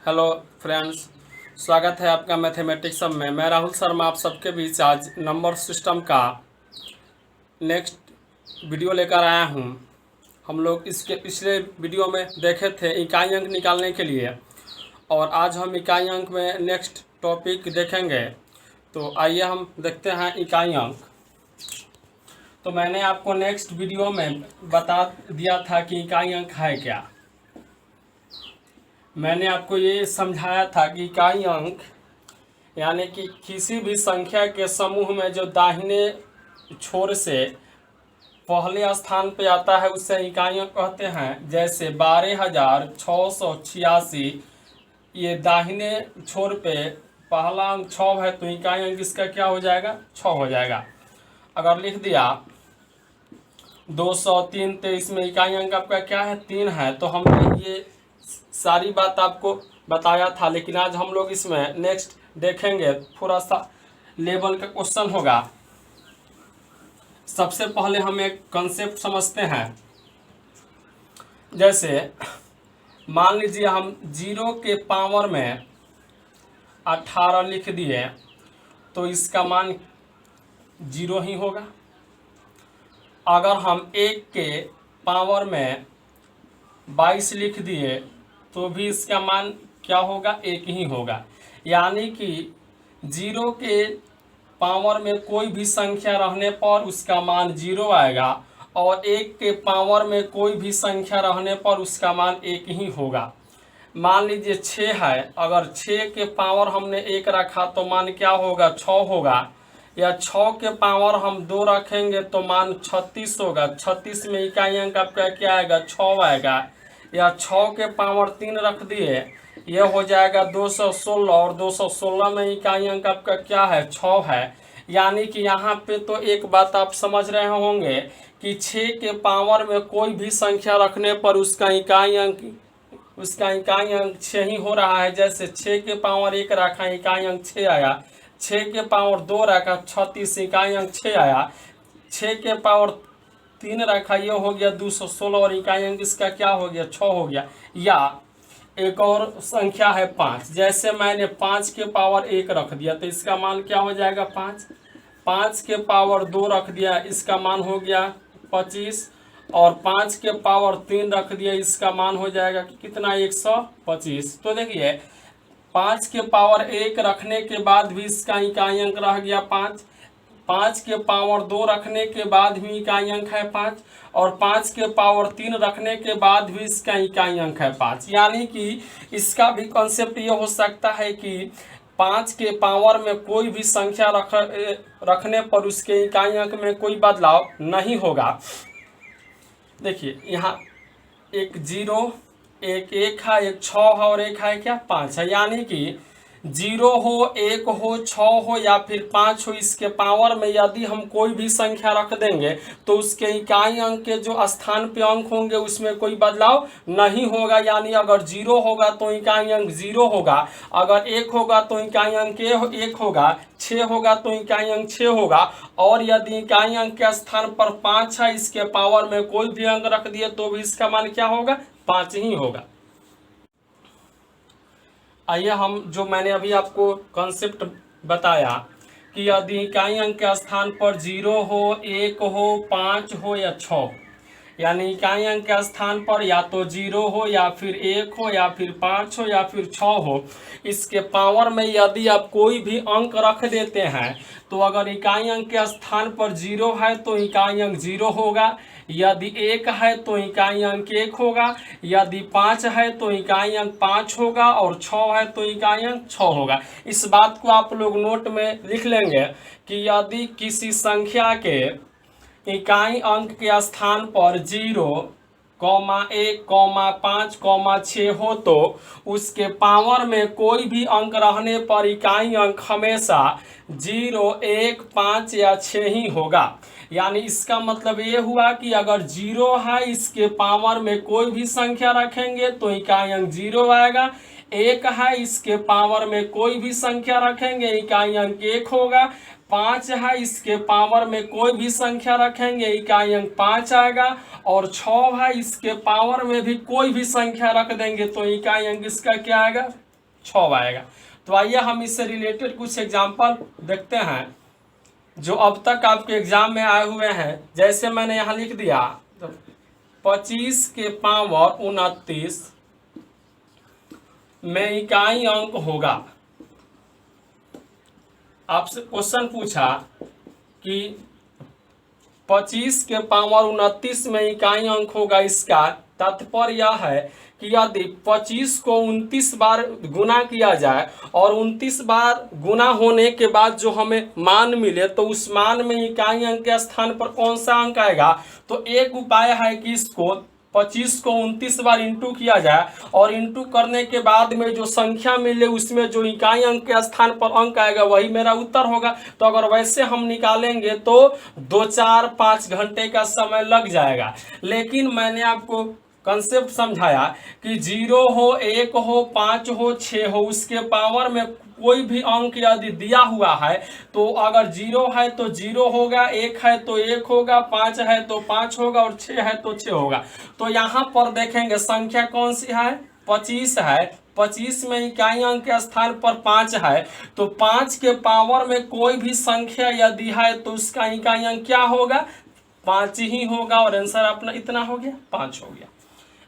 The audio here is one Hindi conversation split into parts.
हेलो फ्रेंड्स, स्वागत है आपका मैथमेटिक्स में। मैं राहुल शर्मा आप सबके बीच आज नंबर सिस्टम का नेक्स्ट वीडियो लेकर आया हूं। हम लोग इसके पिछले वीडियो में देखे थे इकाई अंक निकालने के लिए, और आज हम इकाई अंक में नेक्स्ट टॉपिक देखेंगे। तो आइए हम देखते हैं इकाई अंक। तो मैंने आपको नेक्स्ट वीडियो में बता दिया था कि इकाई अंक है क्या। मैंने आपको ये समझाया था कि इकाई अंक यानी कि किसी भी संख्या के समूह में जो दाहिने छोर से पहले स्थान पे आता है उससे इकाई अंक कहते हैं। जैसे 12,686, ये दाहिने छोर पे पहला अंक 6 है, तो इकाई अंक इसका क्या हो जाएगा? 6 हो जाएगा। अगर लिख दिया 203, तो इसमें इकाई अंक आपका क्या है? 3 है। तो हमने ये सारी बात आपको बताया था, लेकिन आज हम लोग इसमें नेक्स्ट देखेंगे, थोड़ा सा लेवल का क्वेश्चन होगा। सबसे पहले हम एक कॉन्सेप्ट समझते हैं। जैसे मान लीजिए हम 0 के पावर में 18 लिख दिए, तो इसका मान 0 ही होगा। अगर हम 1 के पावर में 22 लिख दिए तो भी इसका मान क्या होगा? 1 ही होगा। यानी कि 0 के पावर में कोई भी संख्या रहने पर उसका मान 0 आएगा, और 1 के पावर में कोई भी संख्या रहने पर उसका मान 1 ही होगा। मान लीजिए 6 है, अगर 6 के पावर हमने 1 रखा तो मान क्या होगा? 6 होगा। या 6 के पावर हम 2 रखेंगे तो मान 36 होगा। 36 में इकाई अंक आपका क्या आएगा? 6 आएगा। या 6 के पावर 3 रख दिए, ये हो जाएगा 216, और 216 में इकाई अंक आपका क्या है? 6 है। यानी कि यहाँ पे तो एक बात आप समझ रहे होंगे कि 6 के पावर में कोई भी संख्या रखने पर उसका इकाई अंक 6 ही हो रहा है। जैसे 6 के पावर 1 रखा, इकाई अंक 6 आया। 6 के पावर 2 रखा, 36, इकाई अंक 6 आया। 6 के पावर 3 रखा, ये हो गया 216, और इकाई अंक इसका क्या हो गया? 6 हो गया। या एक और संख्या है 5। जैसे मैंने 5 के पावर 1 रख दिया तो इसका मान क्या हो जाएगा? 5। 5 के पावर 2 रख दिया, इसका मान हो गया 25, और 5 के पावर 3 रख दिया, इसका मान हो जाएगा कितना? 125। तो देखिए 5 के पावर 1 रखने के बाद भी इसका इकाई अंक रह गया 5। 5 के पावर 2 रखने के बाद भी इकाई अंक है 5, और 5 के पावर 3 रखने के बाद भी इसका इकाई अंक है 5। यानी कि इसका भी कॉन्सेप्ट ये हो सकता है कि 5 के पावर में कोई भी संख्या रखने पर उसके इकाई अंक में कोई बदलाव नहीं होगा। देखिए यहाँ एक 0, एक 1 है, एक 6 है, और एक है क्या? 5 है। यानी कि 0 हो, 1 हो, 6 हो या फिर 5 हो, इसके पावर में यदि हम कोई भी संख्या रख देंगे तो उसके इकाई अंक के जो स्थान पे अंक होंगे उसमें कोई बदलाव नहीं होगा। यानी अगर 0 होगा तो इकाई अंक 0 होगा, अगर 1 होगा तो इकाई अंक 1 होगा, 6 होगा तो इकाई अंक 6 होगा, और यदि इकाई अंक के स्थान पर 5 है, इसके पावर में कोई भी अंक रख दिए तो भी इसका मान क्या होगा? 5 ही होगा। आइए हम जो मैंने अभी आपको कॉन्सेप्ट बताया कि यदि इकाई अंक के स्थान पर 0 हो, 1 हो, 5 हो या 6 हो, यानी इकाई अंक के स्थान पर या तो 0 हो या फिर 1 हो या फिर 5 हो या फिर 6 हो, इसके पावर में यदि आप कोई भी अंक रख देते हैं तो अगर इकाई अंक के स्थान पर 0 है तो इकाई अंक 0 होगा, यदि 1 है तो इकाई अंक 1 होगा, यदि 5 है तो इकाई अंक 5 होगा, और 6 है तो इकाई अंक 6 होगा। इस बात को आप लोग नोट में लिख लेंगे कि यदि किसी संख्या के इकाई अंक के स्थान पर 0, 1, 5, 6 हो तो उसके पावर में कोई भी अंक रहने पर इकाई अंक हमेशा 0, 1, 5 या 6 ही होगा। यानी इसका मतलब ये हुआ कि अगर 0 है, इसके पावर में कोई भी संख्या रखेंगे तो इकाई अंक 0 आएगा। 1 है, इसके पावर में कोई भी संख्या रखेंगे इकाई अंक 1 होगा। 5 है, इसके पावर में कोई भी संख्या रखेंगे इकाई अंक 5 आएगा। और 6 है, इसके पावर में भी कोई भी संख्या रख देंगे तो इकाई अंक इसका क्या आएगा? 6 आएगा। तो आइए हम इससे रिलेटेड कुछ एग्जाम्पल देखते हैं जो अब तक आपके एग्जाम में आए हुए हैं। जैसे मैंने यहाँ लिख दिया तो 25 के पावर 29 में इकाई अंक होगा। आपसे क्वेश्चन पूछा कि 25 के पावर 29 में इकाई अंक होगा। इसका तात्पर्य यह है कि यदि 25 को 29 बार गुना किया जाए और 29 बार गुना होने के बाद जो हमें मान मिले तो उस मान में इकाई अंक के स्थान पर कौन सा अंक आएगा। तो एक उपाय है कि इसको 25 को 29 बार इंटू किया जाए और इंटू करने के बाद में जो संख्या मिले उसमें जो इकाई अंक के स्थान पर अंक आएगा वही मेरा उत्तर होगा। तो अगर वैसे हम निकालेंगे तो 2-4-5 घंटे का समय लग जाएगा। लेकिन मैंने आपको कंसेप्ट समझाया कि 0 हो, 1 हो, 5 हो, 6 हो, उसके पावर में कोई भी अंक यदि दिया हुआ है तो अगर 0 है तो 0 होगा, 1 है तो 1 होगा, 5 है तो 5 होगा और 6 है तो 6 होगा। तो यहाँ पर देखेंगे संख्या कौन सी है, 25 है। 25 में इकाई अंक के स्थान पर 5 है तो 5 के पावर में कोई भी संख्या यदि है तो उसका इकाई अंक क्या होगा, 5 ही होगा। और आंसर अपना इतना हो गया, 5 हो गया।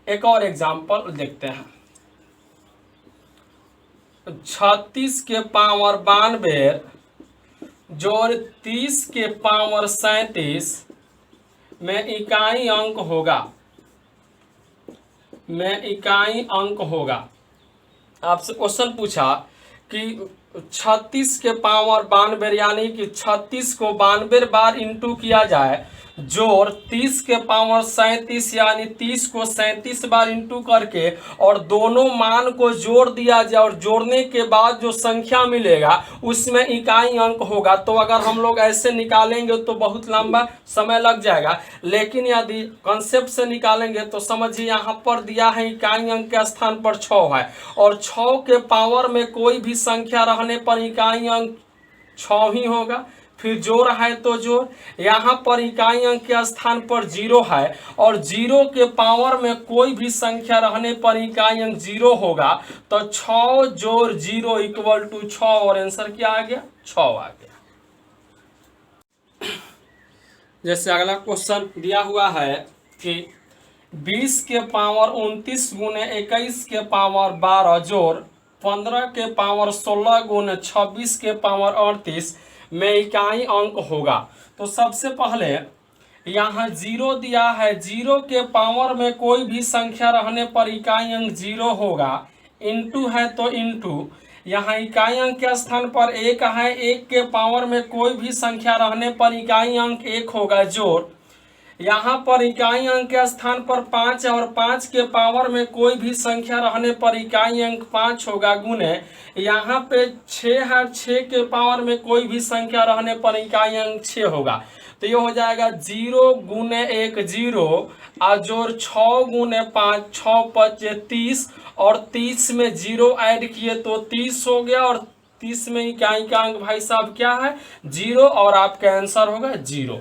एक और एग्जाम्पल देखते हैं। 36 के पावर 92 जोड़ 30 के पावर 37 में इकाई अंक होगा, आपसे क्वेश्चन पूछा कि 36 के पावर 92 यानी कि 36 को 92 बार इंटू किया जाए जोड़ 30 के पावर 37 यानी 30 को 37 बार इंटू करके और दोनों मान को जोड़ दिया जाए और जोड़ने के बाद जो संख्या मिलेगा उसमें इकाई अंक होगा। तो अगर हम लोग ऐसे निकालेंगे तो बहुत लंबा समय लग जाएगा, लेकिन यदि कंसेप्ट से निकालेंगे तो समझिए यहाँ पर दिया है इकाई अंक के स्थान पर 6 है और 6 के पावर में कोई भी संख्या रहने पर इकाई अंक 6 ही होगा। फिर जोड़ है तो जोड़, यहाँ पर इकाई अंक के स्थान पर 0 है और 0 के पावर में कोई भी संख्या रहने पर इकाई अंक 0 होगा। तो 6 जोड़ 0 इक्वल टू 6 और आंसर क्या आ गया, 6 आ गया। जैसे अगला क्वेश्चन दिया हुआ है कि 20 के पावर 29 गुने 21 के पावर 12 जोड़ 15 के पावर 16 गुने 26 के पावर 38 में इकाई अंक होगा। तो सबसे पहले यहाँ 0 दिया है, 0 के पावर में कोई भी संख्या रहने पर इकाई अंक 0 होगा। इंटू है तो इंटू, यहाँ इकाई अंक के स्थान पर 1 है, 1 के पावर में कोई भी संख्या रहने पर इकाई अंक 1 होगा। जोड़, यहाँ पर इकाई अंक के स्थान पर 5 है और 5 के पावर में कोई भी संख्या रहने पर इकाई अंक 5 होगा। गुने, यहाँ पे 6 है, 6 के पावर में कोई भी संख्या रहने पर इकाई अंक 6 होगा। तो ये हो जाएगा 0 गुने 1 0 और जोड़ 6 गुने 5 6 5 30 और 30 में 0 ऐड किए तो 30 हो गया और 30 में इकाई का अंक भाई साहब क्या है, 0 और आपका आंसर होगा 0।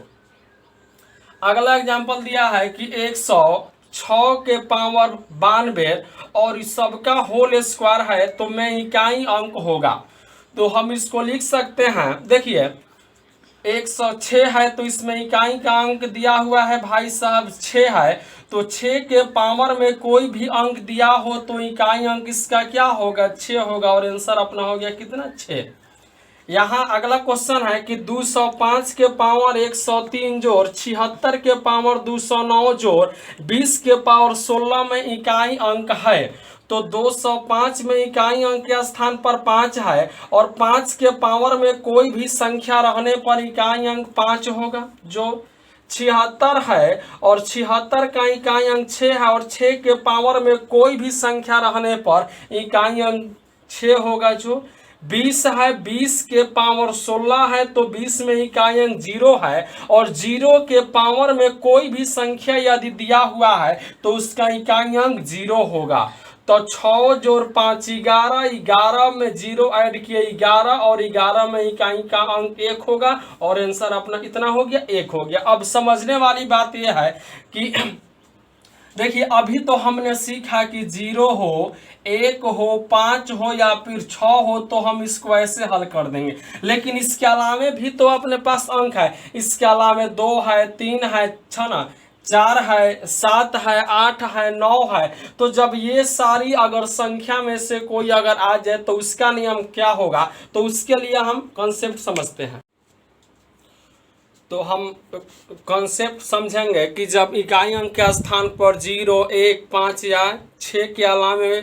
अगला एग्जांपल दिया है कि 106 के पावर 92 और इस सबका होल स्क्वायर है तो में इकाई अंक होगा। तो हम इसको लिख सकते हैं, देखिए 106 है तो इसमें इकाई का अंक दिया हुआ है भाई साहब 6 है, तो 6 के पावर में कोई भी अंक दिया हो तो इकाई अंक इसका क्या होगा, 6 होगा और आंसर अपना हो गया कितना, 6। यहाँ अगला क्वेश्चन है कि 205 के पावर 103 जोड़ 76 के पावर 209 जोड़ 20 के पावर 16 में इकाई अंक है। तो 205 में इकाई अंक के स्थान पर 5 है और 5 के पावर में कोई भी संख्या रहने पर इकाई अंक 5 होगा। जो 76 है और 76 का इकाई अंक 6 है और 6 के पावर में कोई भी संख्या रहने पर इकाई अंक 6 होगा। जो 20 है, 20 के पावर 16 है तो 20 में इकाई अंक 0 है और 0 के पावर में कोई भी संख्या यदि दिया हुआ है तो उसका इकाई अंक 0 होगा। तो 6 जोड़ 5 11, 11 में 0 ऐड किए 11 और 11 में इकाई का अंक 1 होगा और आंसर अपना कितना हो गया, 1 हो गया। अब समझने वाली बात यह है कि देखिए अभी तो हमने सीखा कि 0 हो, 1 हो, 5 हो या फिर 6 हो तो हम इसको ऐसे हल कर देंगे। लेकिन इसके अलावे भी तो अपने पास अंक है, इसके अलावे 2 है, 3 है, 6 ना, 4 है, 7 है, 8 है, 9 है। तो जब ये सारी अगर संख्या में से कोई अगर आ जाए तो उसका नियम क्या होगा, तो उसके लिए हम कॉन्सेप्ट समझते हैं। तो हम कॉन्सेप्ट समझेंगे कि जब इकाई अंक के स्थान पर 0, 1, 5 या 6 के अलावे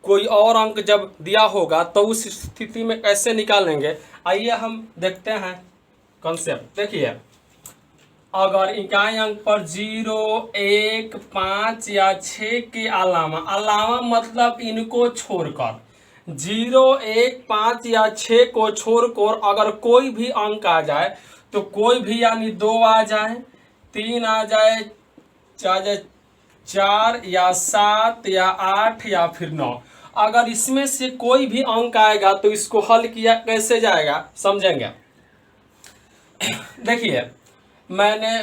कोई और अंक जब दिया होगा तो उस स्थिति में कैसे निकालेंगे। आइए हम देखते हैं कॉन्सेप्ट। देखिए, अगर इकाई अंक पर 0, 1, 5 या 6 के अलावा मतलब इनको छोड़कर 0, 1, 5 या 6 को छोड़कर अगर कोई भी अंक आ जाए तो कोई भी, यानी 2 आ जाए, 3 आ जाए, 4 या 7 या 8 या फिर 9, अगर इसमें से कोई भी अंक आएगा तो इसको हल किया कैसे जाएगा समझेंगे। देखिए, मैंने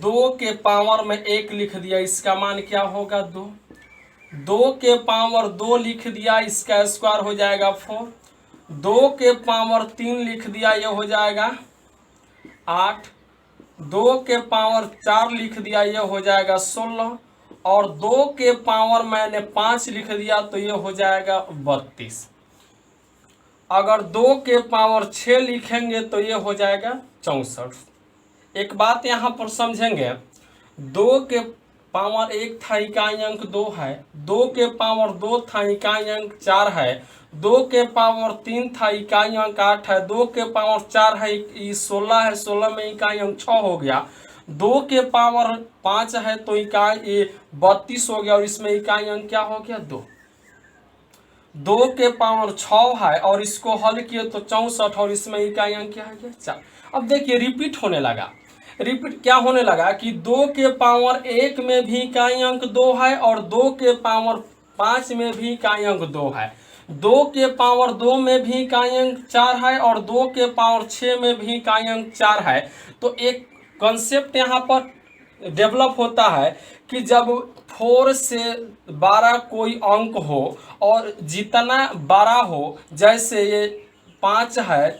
2 के पावर में 1 लिख दिया, इसका मान क्या होगा 2। 2 के पावर 2 लिख दिया, इसका स्क्वायर हो जाएगा 4। 2 के पावर 3 लिख दिया, ये हो जाएगा 8। 2 के पावर 4 लिख दिया, ये हो जाएगा 16। और 2 के पावर मैंने 5 लिख दिया तो ये हो जाएगा 32। अगर 2 के पावर 6 लिखेंगे तो ये हो जाएगा 64। एक बात यहाँ पर समझेंगे, 2 के पावर 1 था, इकाई अंक 2 है। 2 के पावर 2 था, इकाई अंक 4 है। 2 के पावर 3 था, इकाई अंक 8 है। 2 के पावर 4 है, 16 है, 16 में इकाई अंक 6 हो गया। 2 के पावर 5 है तो इकाई 32 हो गया और इसमें इकाई अंक क्या हो गया 2। 2 के पावर 6 है और इसको हल किए तो 64 और इसमें इकाई अंक क्या है 4। अब देखिए रिपीट होने लगा। रिपीट क्या होने लगा कि 2 के पावर 1 में भी इकाई अंक 2 है और 2 के पावर 5 में भी इकाई अंक 2 है। 2 के पावर 2 में भी इकाई अंक 4 है और 2 के पावर 6 में भी इकाई अंक 4 है। तो एक कॉन्सेप्ट यहाँ पर डेवलप होता है कि जब 4 से 12 कोई अंक हो और जितना बड़ा हो, जैसे ये 5 है,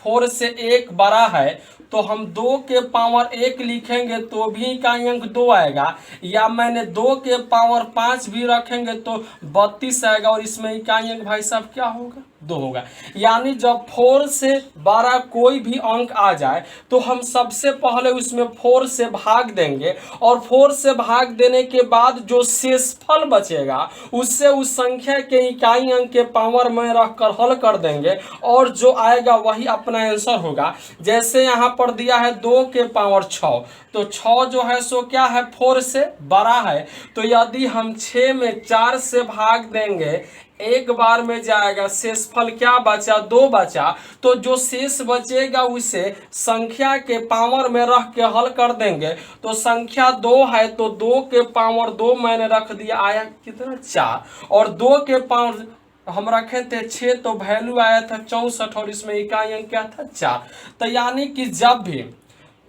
4 से 1 बड़ा है तो हम 2 के पावर 1 लिखेंगे तो भी इकाई अंक 2 आएगा, या मैंने 2 के पावर 5 भी रखेंगे तो 32 आएगा और इसमें इकाई अंक भाई साहब क्या होगा 2 होगा। यानी जब 4 से 12 कोई भी अंक आ जाए तो हम सबसे पहले उसमें 4 से भाग देंगे और 4 से भाग देने के बाद जो शेषफल बचेगा उससे उस संख्या के इकाई अंक के पावर में रखकर हल कर देंगे और जो आएगा वही अपना आंसर होगा। जैसे यहाँ पर दिया है 2 के पावर 6, तो 6 जो है सो क्या है 4 से बड़ा है। तो यदि हम 6 में 4 से भाग देंगे, एक बार में जाएगा, शेषफल क्या बचा 2 बचा, तो जो शेष बचेगा उसे संख्या के पावर में रख के हल कर देंगे। तो संख्या 2 है तो 2 के पावर 2 मैंने रख दिया, आया कितना 4, और 2 के पावर हम रखे थे 6 तो वैल्यू आया था 64 और इसमें इकाई अंक क्या था 4। तो यानी कि जब भी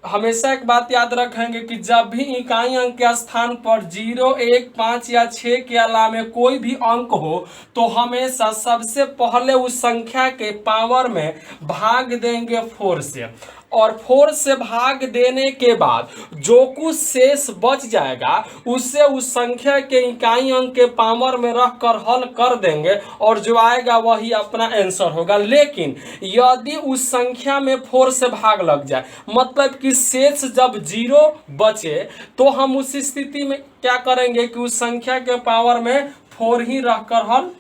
हमेशा एक बात याद रखेंगे कि जब भी इकाई अंक के स्थान पर 0, 1, 5 या 6 के अलावा कोई भी अंक हो तो हमेशा सबसे पहले उस संख्या के पावर में भाग देंगे 4 से, और 4 से भाग देने के बाद जो कुछ शेष बच जाएगा उससे उस संख्या के इकाई अंक के पावर में रख कर हल कर देंगे और जो आएगा वही अपना आंसर होगा। लेकिन यदि उस संख्या में 4 से भाग लग जाए, मतलब कि शेष जब 0 बचे, तो हम उस स्थिति में क्या करेंगे कि उस संख्या के पावर में 4 ही रखकर हल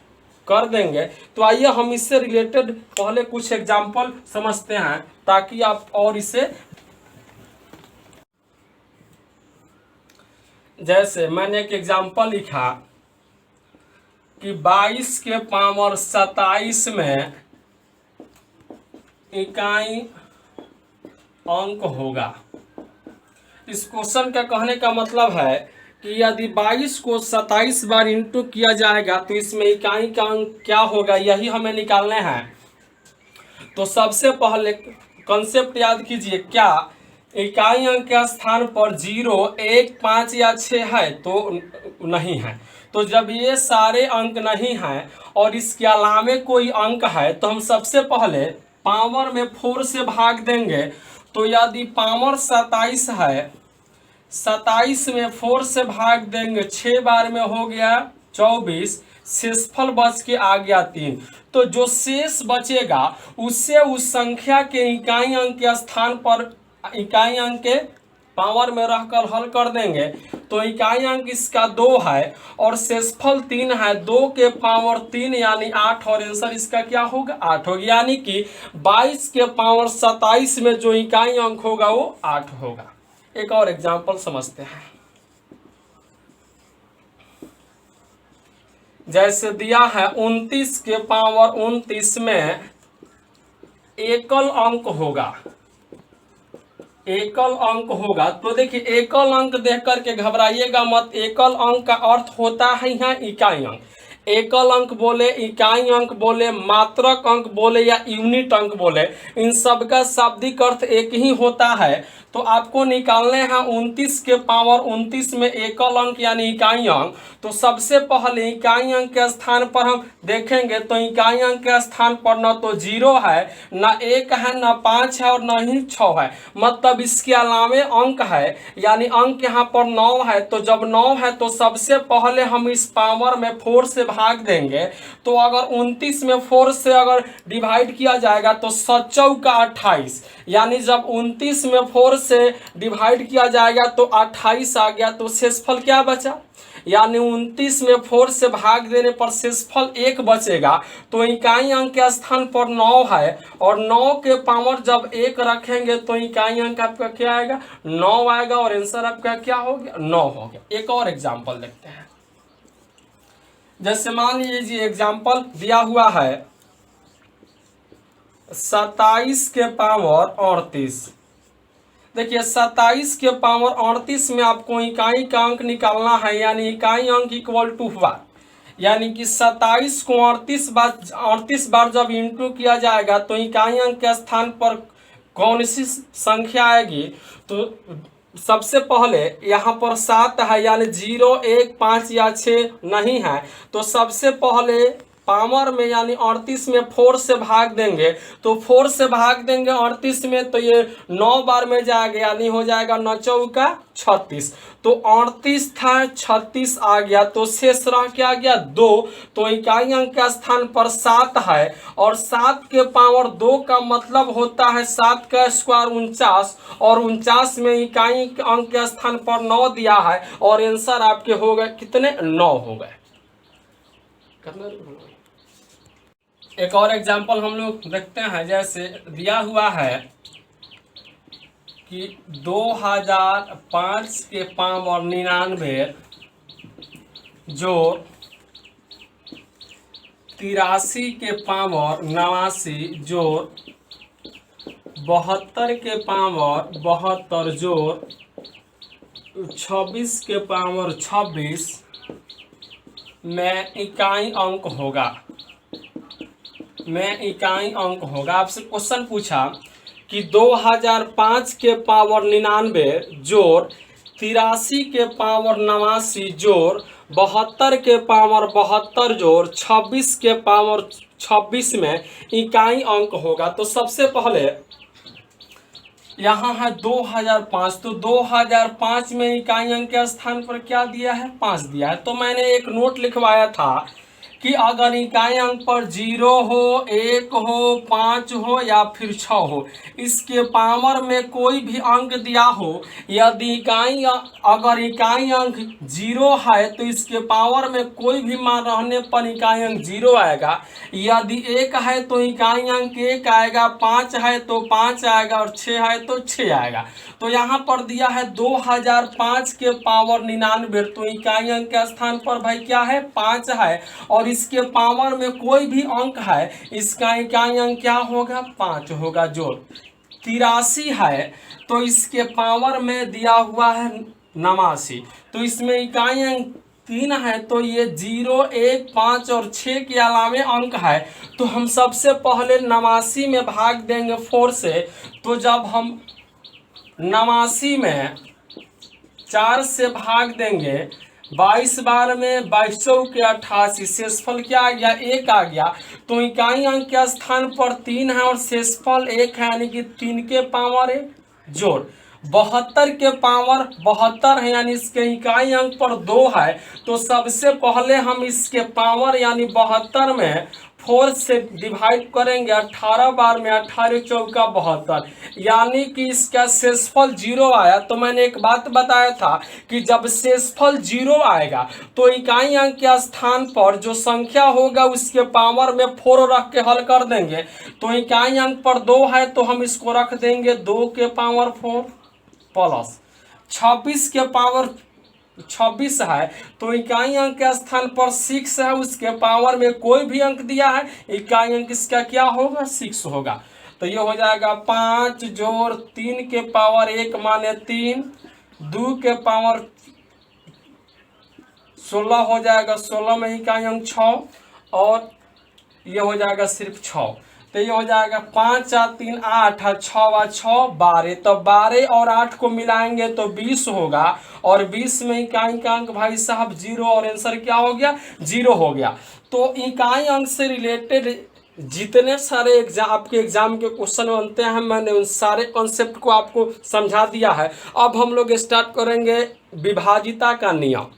कर देंगे। तो आइए हम इससे रिलेटेड पहले कुछ एग्जाम्पल समझते हैं ताकि आप और इसे, जैसे मैंने एक एग्जाम्पल लिखा कि 22 के पावर 27 में इकाई अंक होगा। इस क्वेश्चन का कहने का मतलब है कि यदि 22 को 27 बार इंटू किया जाएगा तो इसमें इकाई का अंक क्या होगा, यही हमें निकालना है। तो सबसे पहले कॉन्सेप्ट याद कीजिए, क्या इकाई अंक के स्थान पर 0, 1, 5 या 6 है तो नहीं है। तो जब ये सारे अंक नहीं हैं और इसके अलावे कोई अंक है तो हम सबसे पहले पावर में 4 से भाग देंगे। तो यदि पावर 27 है, 27 में 4 से भाग देंगे, 6 बार में हो गया 24, शेषफल बच के आ गया 3। तो जो शेष बचेगा उससे उस संख्या के इकाई अंक के स्थान पर इकाई अंक के पावर में रहकर हल कर देंगे। तो इकाई अंक इसका 2 है और शेषफल 3 है, 2 के पावर 3 यानी 8 और आंसर इसका क्या होगा 8 होगा। यानी कि 22 के पावर 27 में जो इकाई अंक होगा वो 8 होगा। एक और एग्जांपल समझते हैं। जैसे दिया है 29 के पावर 29 में एकल अंक होगा, एकल अंक होगा। तो देखिए एकल अंक देख करके घबराइएगा मत। एकल अंक का अर्थ होता है यहाँ इकाई अंक। एकल अंक बोले, इकाई अंक बोले, मात्रक अंक बोले या यूनिट अंक बोले, इन सब का शाब्दिक अर्थ एक ही होता है। तो आपको निकालने हैं 29 के पावर 29 में एकल अंक यानी इकाई अंक। तो सबसे पहले इकाई अंक के स्थान पर हम देखेंगे तो इकाई अंक के स्थान पर न तो 0 है, न 1 है, न 5 है और न ही 6 है, मतलब इसके अलावे अंक है, यानी अंक यहाँ पर 9 है। तो जब 9 है तो सबसे पहले हम इस पावर में 4 से भाग देंगे। तो अगर 29 में 4 से अगर डिवाइड किया जाएगा तो 7 का 28, यानी जब 29 में 4 से डिवाइड किया जाएगा तो 28 आ गया। तो शेषफल क्या बचा, यानी 29 में 4 से भाग देने पर शेषफल 1 बचेगा। तो इकाई अंक के स्थान पर 9 है और 9 के पावर जब 1 रखेंगे तो इकाई अंक आपका क्या आएगा 9 आएगा और आंसर आपका क्या हो गया 9 हो गया। एक और एग्जांपल देखते हैं। जैसे मान लीजिए एग्जांपल दिया हुआ है 27 के पावर 38। देखिए 27 के पावर 38 में आपको इकाई का अंक निकालना है, यानी इकाई अंक इक्वल टू हुआ, यानी कि 27 को 38 बार जब इंटू किया जाएगा तो इकाई अंक के स्थान पर कौन सी संख्या आएगी। तो सबसे पहले यहाँ पर 7 है, यानी 0, 1, 5 या 6 नहीं है। तो सबसे पहले पावर में यानी 38 में 4 से भाग देंगे। तो 4 से भाग देंगे 38 में तो ये 9 बार में जाएगा, यानी हो जाएगा 9 चौका 36। तो 38 था 36 आ गया, तो शेष रह क्या गया 2। तो इकाई अंक के स्थान पर 7 है और 7 के पावर 2 का मतलब होता है 7 का स्क्वायर 49 और 49 में इकाई अंक के स्थान पर 9 दिया है और आंसर आपके हो गए कितने 9 हो गए। एक और एग्जांपल हम लोग देखते हैं। जैसे दिया हुआ है कि 2005 के पावर 99 जोड़ 83 के पावर 89 जोड़ 72 के पावर 72 जोड़ 26 के पावर 26 में इकाई अंक होगा, में इकाई अंक होगा। आपसे क्वेश्चन पूछा कि 2005 के पावर 99 जोड़ 83 के पावर 89 जोड़ 72 के पावर 72 जोड़ 26 के पावर 26 में इकाई अंक होगा। तो सबसे पहले यहाँ है 2005, तो 2005 में इकाई अंक के स्थान पर क्या दिया है 5 दिया है। तो मैंने एक नोट लिखवाया था कि अगर इकाई अंक पर 0 हो, 1 हो, 5 हो या फिर 6 हो, इसके पावर में कोई भी अंक दिया हो, यदि अगर इकाई अंक 0 है तो इसके पावर में कोई भी मान रहने पर इकाई अंक 0 आएगा। यदि 1 है तो इकाई अंक 1 आएगा, 5 है तो 5 आएगा और 6 है तो 6 आएगा। तो यहाँ पर दिया है 2005 के पावर 99, तो इकाई अंक के स्थान पर भाई क्या है 5 है और इसके पावर में कोई भी अंक है, इसका इकाई अंक क्या होगा 5 होगा। जोड़ 83 है तो इसके पावर में दिया हुआ है 89, तो इसमें इकाई अंक 3 है, तो ये 0, 1, 5 और 6 के अलावे अंक है। तो हम सबसे पहले 89 में भाग देंगे 4 से। तो जब हम 89 में 4 से भाग देंगे 22 बार में 22 चौके 88, शेषफल क्या आ गया 1 आ गया। तो इकाई अंक के स्थान पर 3 है और शेषफल 1 है, यानी कि 3 के पावर 1 जोड़ 72 के पावर 72 है, यानी इसके इकाई अंक पर 2 है। तो सबसे पहले हम इसके पावर यानी 72 में 4 से डिवाइड करेंगे। 18 बार में 18 चौका 72, यानी कि इसका शेषफल 0 आया। तो मैंने एक बात बताया था कि जब शेषफल 0 आएगा तो इकाई अंक के स्थान पर जो संख्या होगा उसके पावर में 4 रख के हल कर देंगे। तो इकाई अंक पर 2 है तो हम इसको रख देंगे 2 के पावर 4 प्लस 26 के पावर 26 है। तो इकाई अंक के स्थान पर 6 है, उसके पावर में कोई भी अंक दिया है, इकाई अंक इसका क्या होगा 6 होगा। तो ये हो जाएगा 5 जोड़ 3 के पावर 1 माने 3, 2 के पावर 16 हो जाएगा, 16 में इकाई अंक 6 और ये हो जाएगा सिर्फ 6। तो ये हो जाएगा 5 और 3 8 और 6 और 6 12। तो 12 और 8 को मिलाएंगे तो 20 होगा और 20 में इकाई का अंक भाई साहब 0 और आंसर क्या हो गया 0 हो गया। तो इकाई अंक से रिलेटेड जितने सारे आपके एग्जाम के क्वेश्चन बनते हैं मैंने उन सारे कॉन्सेप्ट को आपको समझा दिया है। अब हम लोग स्टार्ट करेंगे विभाजिता का नियम।